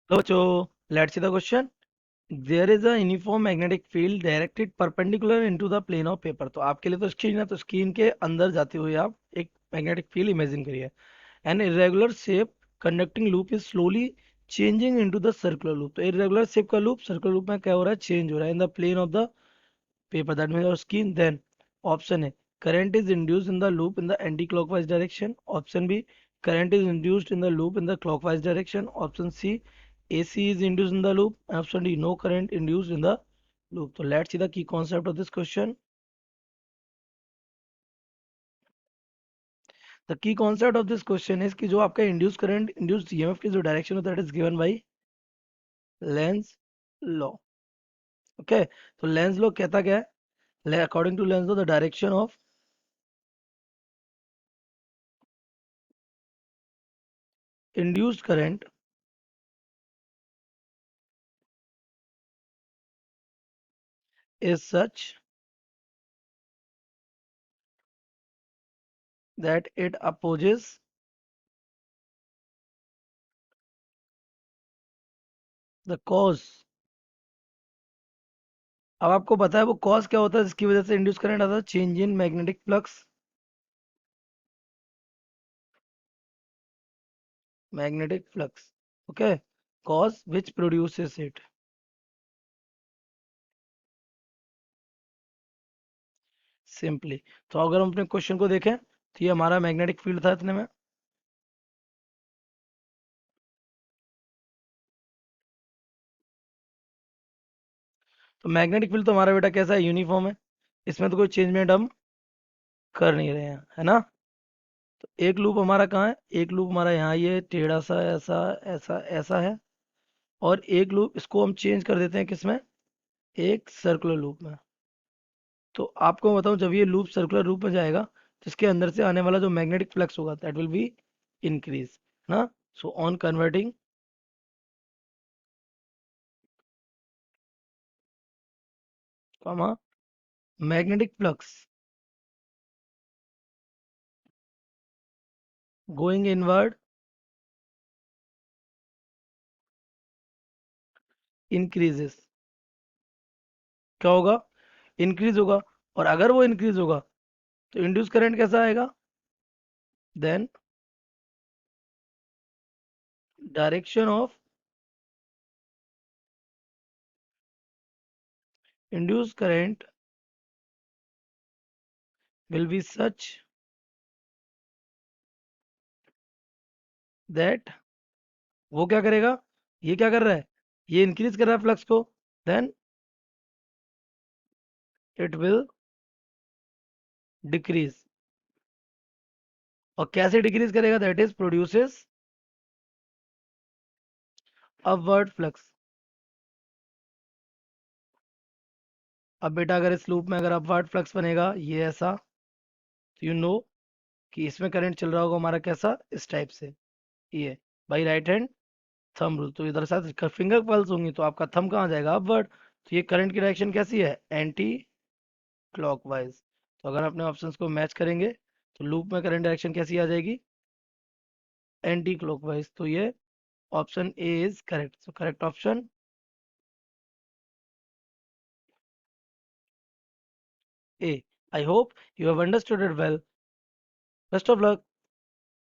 So, let's see the question. There is a uniform magnetic field directed perpendicular into the plane of paper. तो आपके लिए तो screen है, तो screen के अंदर जाते हुए आप एक मैग्नेटिक फील्ड इमेजिन करिए. An irregular shape conducting loop is slowly changing into the circular loop. तो irregular shape का loop circular loop में क्या हो रहा है, चेंज हो रहा है in the plane of the paper, that means our screen. Then option A, current is induced in the loop in the anti-clockwise direction. Option B, current is induced in the loop in the clockwise direction. Option C, AC is induced in the loop. And option D, no current induced in the loop. So let's see the key concept of this question. The key concept of this question is कि जो आपका induced current induced EMF की जो direction होता है, that is given by Lenz law. Okay, so Lenz law कहता क्या है? According to Lenz law, the direction of induced current is such that it opposes the cause. अब आपको पता है वो कॉज क्या होता है जिसकी वजह से इंड्यूस करंट आता है? Change in magnetic flux. Magnetic flux. Okay. Cause which produces it. Simply. तो अगर हम अपने क्वेश्चन को देखें तो ये हमारा मैग्नेटिक फील्ड था इतने में. तो मैग्नेटिक फील्ड तो हमारा बेटा कैसा है, यूनिफॉर्म है. इसमें तो कोई चेंजमेंट हम कर नहीं रहे हैं, है ना. तो एक लूप हमारा कहाँ है, एक लूप हमारा यहाँ, ये टेढ़ा सा ऐसा ऐसा ऐसा है. और एक लूप इसको हम चेंज कर देते हैं किसमें, एक सर्कुलर लूप में. तो आपको मैं बताऊं, जब ये लूप सर्कुलर लूप में जाएगा तो इसके अंदर से आने वाला जो मैग्नेटिक फ्लक्स होगा दैट विल बी इंक्रीज, ना. So on converting comma magnetic flux going inward increases. क्या होगा, इंक्रीज होगा. और अगर वो इंक्रीज होगा तो इंड्यूस करंट कैसा आएगा, then direction of induce current will be such that, वो क्या करेगा, ये क्या कर रहा है, ये इंक्रीज कर रहा है फ्लक्स को, देन इट विल डिक्रीज. और कैसे डिक्रीज करेगा, that is produces upward flux. अब बेटा अगर इस लूप में अगर अपवर्ड फ्लक्स बनेगा ये ऐसा, तो यू नो कि इसमें करंट चल रहा होगा हमारा कैसा, इस टाइप से, ये by right hand thumb rule. तो इधर साथ फिंगर पल्स होंगी तो आपका थंब कहाँ जाएगा, अपवर्ड. तो ये करंट की डायरेक्शन कैसी है, एंटी क्लॉकवाइज. तो अगर अपने ऑप्शंस को मैच करेंगे तो लूप में करंट डायरेक्शन कैसी आ जाएगी, एंटी क्लॉकवाइज. तो ये option A is correct. So correct option A. I hope you have understood it well. Best of luck.